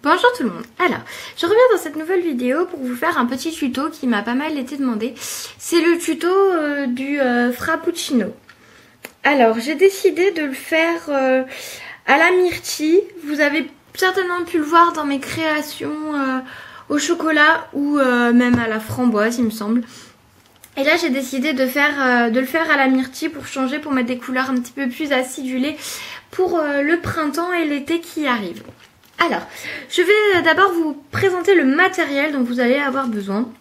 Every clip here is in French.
Bonjour tout le monde. Alors, je reviens dans cette nouvelle vidéo pour vous faire un petit tuto qui m'a pas mal été demandé. C'est le tuto du frappuccino. Alors, j'ai décidé de le faire à la myrtille. Vous avez certainement pu le voir dans mes créations au chocolat ou même à la framboise, il me semble. Et là, j'ai décidé de le faire à la myrtille pour changer, pour mettre des couleurs un petit peu plus acidulées pour le printemps et l'été qui arrivent. Alors, je vais d'abord vous présenter le matériel dont vous allez avoir besoin.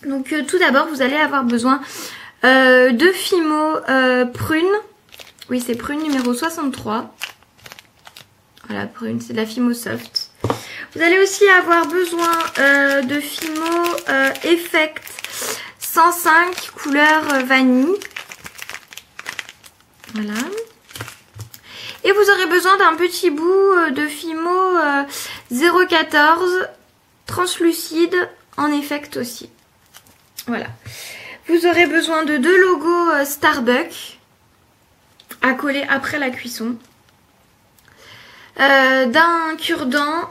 Donc tout d'abord, vous allez avoir besoin de Fimo prune. Oui, c'est prune numéro 63. Voilà, prune, c'est de la Fimo Soft. Vous allez aussi avoir besoin de Fimo Effect 105 couleur vanille. Voilà. Et vous aurez besoin d'un petit bout de Fimo 014 translucide en effect aussi. Voilà. Vous aurez besoin de 2 logos Starbucks à coller après la cuisson. D'un cure-dent,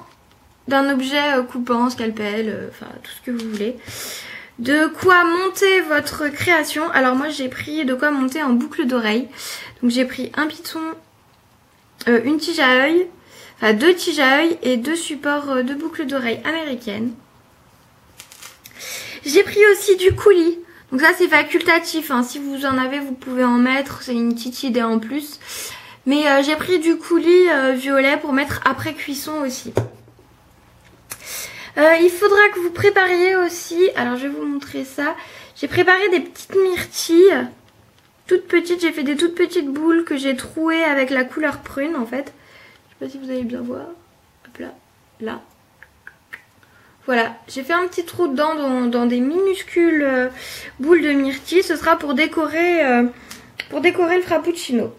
d'un objet coupant, scalpel, enfin tout ce que vous voulez. De quoi monter votre création. Alors moi j'ai pris de quoi monter en boucle d'oreille. Donc j'ai pris un piton, une tige à œil, enfin 2 tiges à œil et 2 supports de boucle d'oreille américaine. J'ai pris aussi du coulis. Donc ça c'est facultatif, hein. Si vous en avez vous pouvez en mettre, c'est une petite idée en plus. Mais j'ai pris du coulis violet pour mettre après cuisson aussi. Il faudra que vous prépariez aussi, alors je vais vous montrer ça. J'ai préparé des petites myrtilles, toutes petites, j'ai fait des toutes petites boules que j'ai trouées avec la couleur prune en fait. Je sais pas si vous allez bien voir. Hop là, là. Voilà, j'ai fait un petit trou dedans dans des minuscules boules de myrtille. Ce sera pour décorer le frappuccino.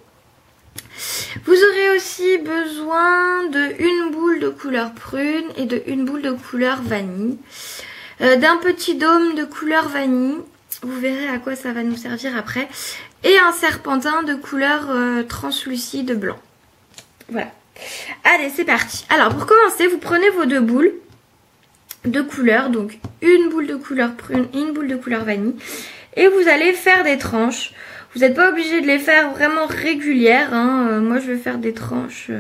Vous aurez aussi besoin de une boule de couleur prune et de une boule de couleur vanille. D'un petit dôme de couleur vanille. Vous verrez à quoi ça va nous servir après. Et un serpentin de couleur translucide blanc. Voilà. Allez, c'est parti. Alors, pour commencer, vous prenez vos 2 boules de couleur. Donc, une boule de couleur prune et une boule de couleur vanille. Et vous allez faire des tranches. Vous n'êtes pas obligé de les faire vraiment régulières. Hein. Moi, je vais faire des tranches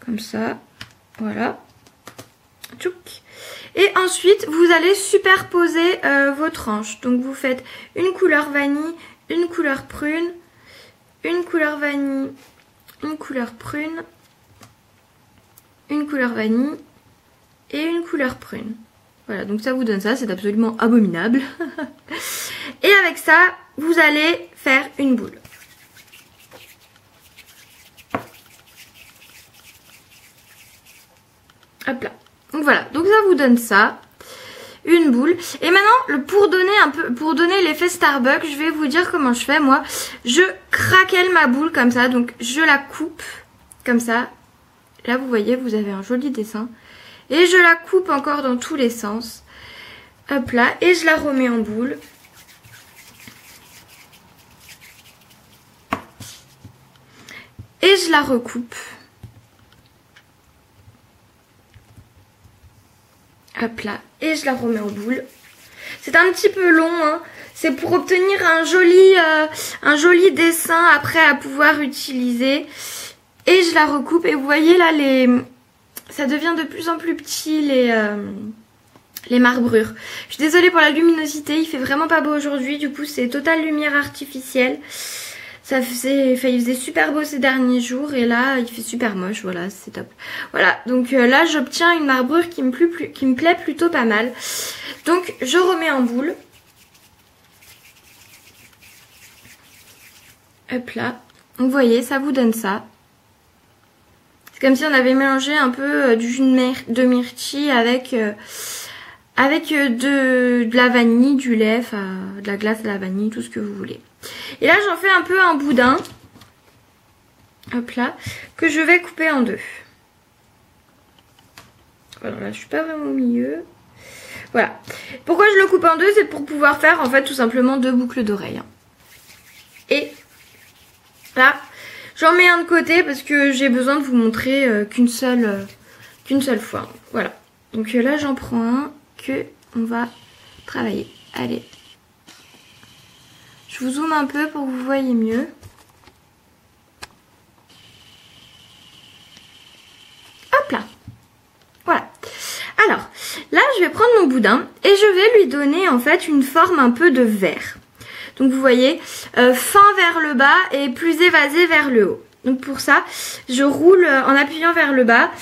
comme ça. Voilà. Tchouk. Et ensuite, vous allez superposer vos tranches. Donc, vous faites une couleur vanille, une couleur prune, une couleur vanille, une couleur prune, une couleur vanille et une couleur prune. Voilà, donc ça vous donne ça. C'est absolument abominable. Et avec ça, vous allez faire une boule. Hop là. Donc voilà, donc ça vous donne ça. Une boule. Et maintenant, pour donner l'effet Starbucks, je vais vous dire comment je fais. Moi, je craquelle ma boule comme ça. Donc je la coupe comme ça. Là, vous voyez, vous avez un joli dessin. Et je la coupe encore dans tous les sens. Hop là. Et je la remets en boule. Et je la recoupe. Hop là. Et je la remets en boule. C'est un petit peu long, hein. C'est pour obtenir un joli dessin après à pouvoir utiliser. Et je la recoupe. Et vous voyez là, ça devient de plus en plus petit les marbrures. Je suis désolée pour la luminosité. Il fait vraiment pas beau aujourd'hui. Du coup, c'est totale lumière artificielle. Il faisait super beau ces derniers jours et là il fait super moche, voilà, c'est top. Voilà, donc là j'obtiens une marbrure qui me plaît plutôt pas mal. Donc je remets en boule. Hop là, donc vous voyez, ça vous donne ça. C'est comme si on avait mélangé un peu du jus de myrtille avec de la vanille, du lait, enfin de la glace, de la vanille, tout ce que vous voulez. Et là j'en fais un peu un boudin, hop là, que je vais couper en 2. Alors là je suis pas vraiment au milieu. Voilà. Pourquoi je le coupe en 2? C'est pour pouvoir faire en fait tout simplement 2 boucles d'oreilles. Et là j'en mets un de côté parce que j'ai besoin de vous montrer qu'une seule qu'une seule fois. Voilà. Donc là j'en prends un que on va travailler. Allez. Je vous zoome un peu pour que vous voyez mieux. Hop là. Voilà. Alors, là je vais prendre mon boudin et je vais lui donner en fait une forme un peu de verre. Donc vous voyez, fin vers le bas et plus évasé vers le haut. Donc pour ça, je roule en appuyant vers le bas.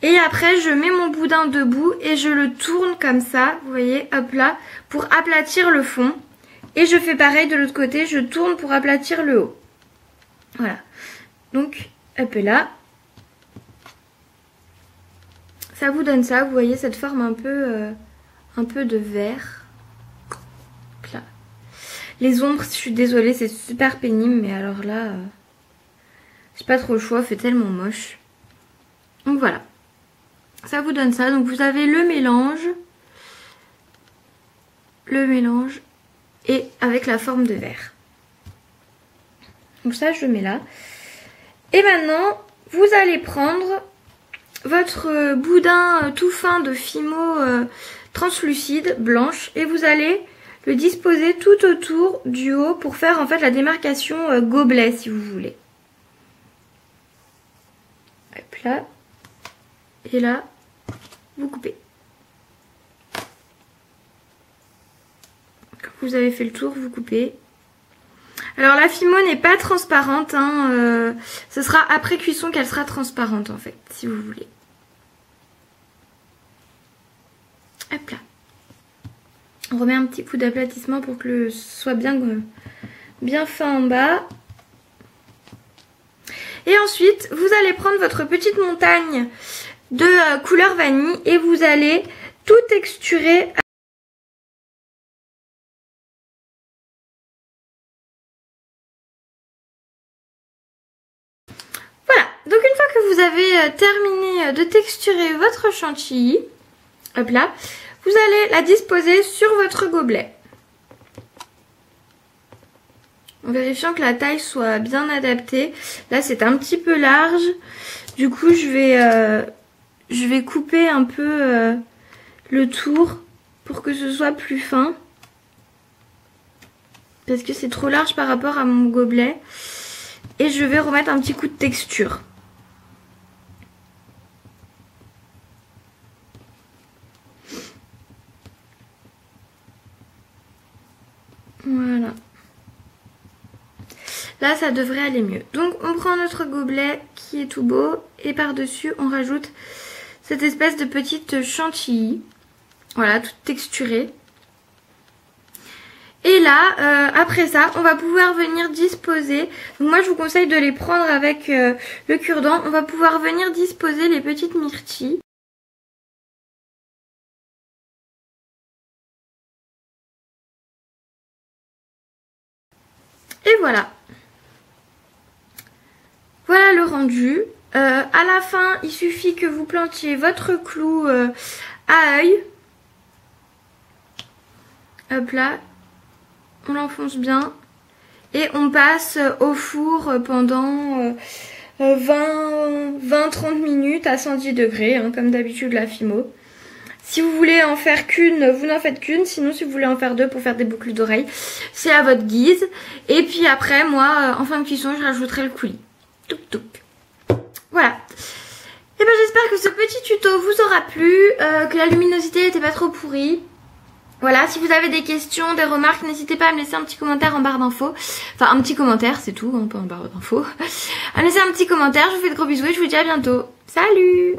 Et après, je mets mon boudin debout et je le tourne comme ça, vous voyez, hop là, pour aplatir le fond. Et je fais pareil de l'autre côté, je tourne pour aplatir le haut. Voilà. Donc, hop là. Ça vous donne ça, vous voyez, cette forme un peu de verre. Hop là. Les ombres, je suis désolée, c'est super pénible, mais alors là, j'ai pas trop le choix, fait tellement moche. Donc voilà. Ça vous donne ça. Donc vous avez le mélange et avec la forme de verre. Donc ça je le mets là. Et maintenant vous allez prendre votre boudin tout fin de Fimo translucide blanche et vous allez le disposer tout autour du haut pour faire en fait la démarcation gobelet si vous voulez. Hop là. Et là, vous coupez. Quand vous avez fait le tour, vous coupez. Alors la Fimo n'est pas transparente, hein, ce sera après cuisson qu'elle sera transparente en fait, si vous voulez. Hop là. On remet un petit coup d'aplatissement pour que ce soit bien fin en bas. Et ensuite, vous allez prendre votre petite montagne de couleur vanille et vous allez tout texturer. Voilà, donc une fois que vous avez terminé de texturer votre chantilly, hop là, vous allez la disposer sur votre gobelet. En vérifiant que la taille soit bien adaptée. Là c'est un petit peu large, du coup je vais couper un peu le tour pour que ce soit plus fin. Parce que c'est trop large par rapport à mon gobelet. Et je vais remettre un petit coup de texture. Voilà. Là ça devrait aller mieux. Donc on prend notre gobelet qui est tout beau et par-dessus on rajoute cette espèce de petite chantilly. Voilà, toute texturée. Et là, après ça, on va pouvoir venir disposer. Donc moi je vous conseille de les prendre avec le cure-dent. On va pouvoir venir disposer les petites myrtilles. Et voilà. Voilà le rendu. À la fin, il suffit que vous plantiez votre clou à œil. Hop là. On l'enfonce bien. Et on passe au four pendant 20-30 minutes à 110 degrés, hein, comme d'habitude la Fimo. Si vous voulez en faire qu'une, vous n'en faites qu'une. Sinon, si vous voulez en faire deux pour faire des boucles d'oreilles, c'est à votre guise. Et puis après, moi, en fin de cuisson, je rajouterai le coulis. Touc touc. Voilà. Et ben j'espère que ce petit tuto vous aura plu, que la luminosité n'était pas trop pourrie. Voilà, si vous avez des questions, des remarques, n'hésitez pas à me laisser un petit commentaire en barre d'infos. Enfin, un petit commentaire, c'est tout, hein, pas en barre d'infos. À me laisser un petit commentaire, je vous fais de gros bisous et je vous dis à bientôt. Salut!